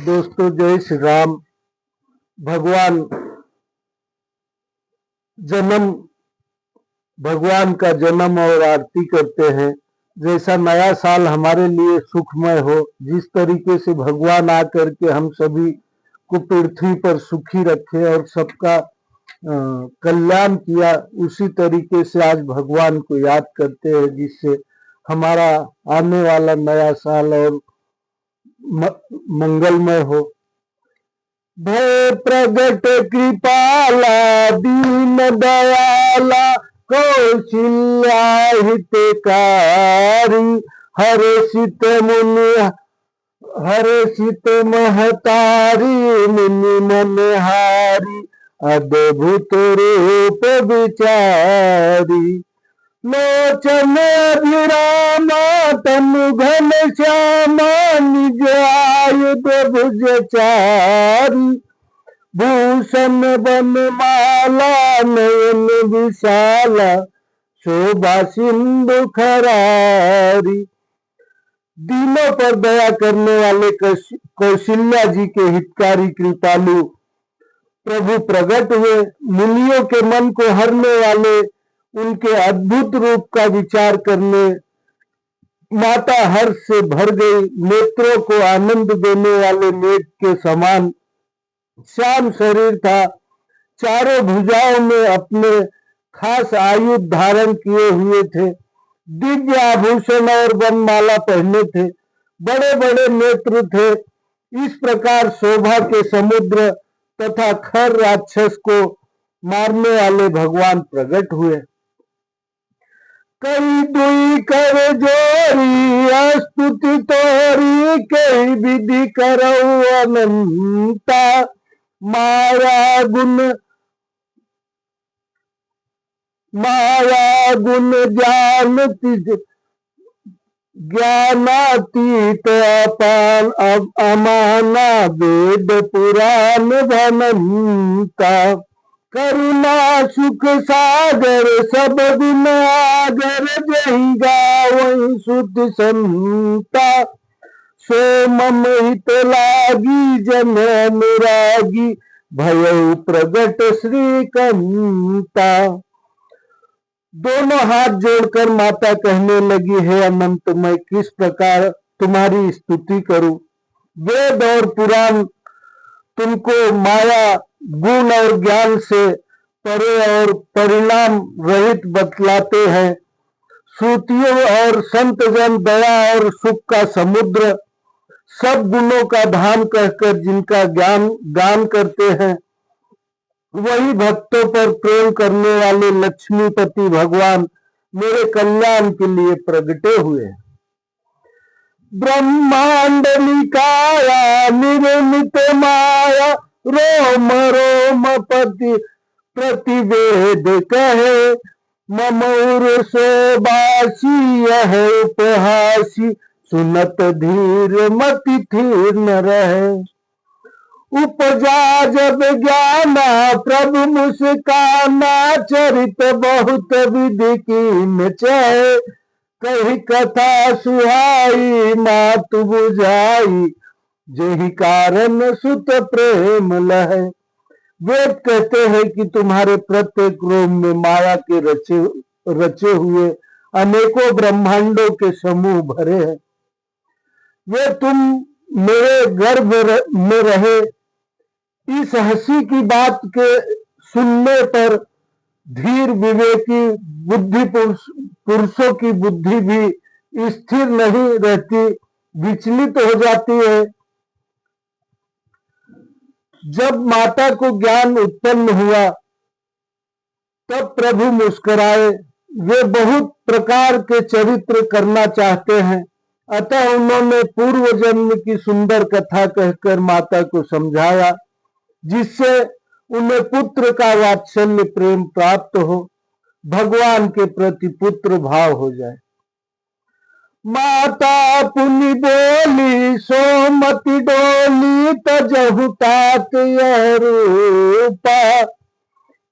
दोस्तों, जय श्री राम। भगवान जन्म भगवान का जन्म और आरती करते हैं। जैसा नया साल हमारे लिए सुखमय हो, जिस तरीके से भगवान आकर के हम सभी को पृथ्वी पर सुखी रखे और सबका कल्याण किया, उसी तरीके से आज भगवान को याद करते हैं, जिससे हमारा आने वाला नया साल और मंगलमय हो। भय प्रगट कृपाला दीन दयाला कौशल्या हितकारी हर्षित मुनि हर्षित महतारी मुनि मनहारी अद्भुत रूप विचारी लोचन अभिरामा तनु घन श्यामा निज आयुध भुजचारी भूषण बनमाला नयन विशाला शोभा सिंधु खरारी। दीनों पर दया करने वाले कौशल्या जी के हितकारी कृपालु प्रभु प्रकट हुए। मुनियों के मन को हरने वाले उनके अद्भुत रूप का विचार करने माता हर्ष से भर गई। नेत्रों को आनंद देने वाले मेघ के समान श्याम शरीर था। चारों भुजाओं में अपने खास आयुध धारण किए हुए थे। दिव्य आभूषण और वनमाला पहने थे। बड़े बड़े नेत्र थे। इस प्रकार शोभा के समुद्र तथा खर राक्षस को मारने वाले भगवान प्रकट हुए। कई दुई कर जोरी स्तुति तोरी कई विधि करऊ अनंता माया गुण ज्ञानातीत अपान अमाना वेद पुराण भनंता करुणा सुख सागर सब गुण आगर जही गावई सुत संता सो मम हित लागी जन अनुरागी भयउ प्रगट श्रीकंता। दोनों हाथ जोड़कर माता कहने लगी, हे अनंत, मैं किस प्रकार तुम्हारी स्तुति करूं। वेद और पुराण तुमको माया गुण और ज्ञान से परे और परिणाम रहित बतलाते हैं। श्रुतियों और संत जन दया और सुख का समुद्र सब गुणों का धाम कहकर जिनका ज्ञान गान करते हैं, वही भक्तों पर प्रेम करने वाले लक्ष्मीपति भगवान मेरे कल्याण के लिए प्रगटे हुए। ब्रह्मांड निकाया निर्मित माया रोम रोम पति प्रतिवेद कहे ममूर सोबासी यह उपहासी सुनत धीर मति थीर न रहे। उपजा जब ज्ञाना प्रभु मुस्काना चरित बहुत विधि कीन चाहे कही कथा सुहाई मातु बुझाई जही कारण सुत प्रेम लहे। वेद कहते हैं कि तुम्हारे प्रत्येक रोम में माया के रचे हुए अनेकों ब्रह्मांडों के समूह भरे हैं। वे तुम मेरे गर्भ में रहे। इस हंसी की बात के सुनने पर धीर विवेकी बुद्धि पुरुषों की बुद्धि भी स्थिर नहीं रहती, विचलित हो जाती है। जब माता को ज्ञान उत्पन्न हुआ तब प्रभु मुस्कुराए। वे बहुत प्रकार के चरित्र करना चाहते हैं, अतः उन्होंने पूर्व जन्म की सुंदर कथा कहकर माता को समझाया, जिससे उन्हें पुत्र का वात्सल्य प्रेम प्राप्त हो, भगवान के प्रति पुत्र भाव हो जाए। माता पुनि बोली सोमति डोली तजहु तात यह रूपा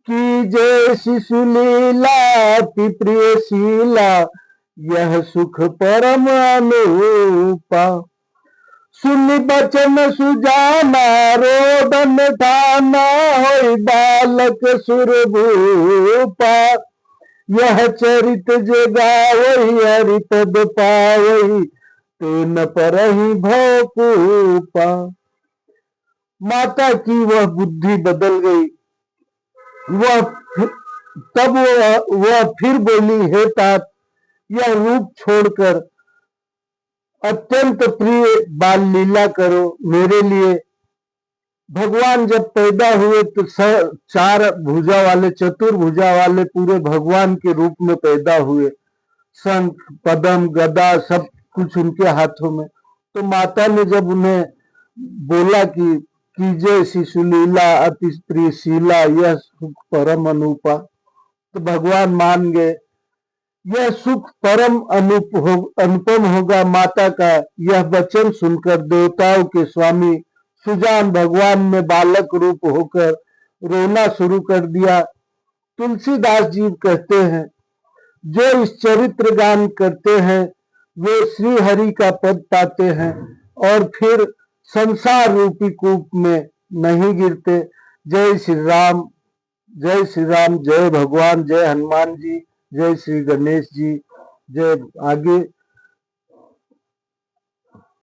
की जय शिशु लीला अति प्रिय शीला यह सुख परम अनुपा। सुनि बचन सुजाना रोदन ठाना होई बालक सुरभूपा यह चरित जे गावही हरि पद पावही ते न परहि भवकूपा। माता की वह बुद्धि बदल गई। तब वह फिर बोली, हे तात, यह रूप छोड़कर अत्यंत प्रिय बाल लीला करो मेरे लिए। भगवान जब पैदा हुए तो चार भुजा वाले, चतुर्भुजा वाले पूरे भगवान के रूप में पैदा हुए। शंख पद्म गदा सब कुछ उनके हाथों में। तो माता ने जब उन्हें बोला कि कीजे शिशुलीला अति प्रियशीला यह सुख परम अनुपा, तो भगवान मान गए। यह सुख परम अनुपम होगा। माता का यह वचन सुनकर देवताओं के स्वामी सुजान भगवान ने बालक रूप होकर रोना शुरू कर दिया। तुलसीदास जी कहते हैं, जो इस चरित्र गान करते हैं वे श्री हरि का पद पाते हैं और फिर संसार रूपी कूप में नहीं गिरते। जय श्री राम, जय श्री राम, जय भगवान, जय हनुमान जी, जय श्री गणेश जी, जय। आगे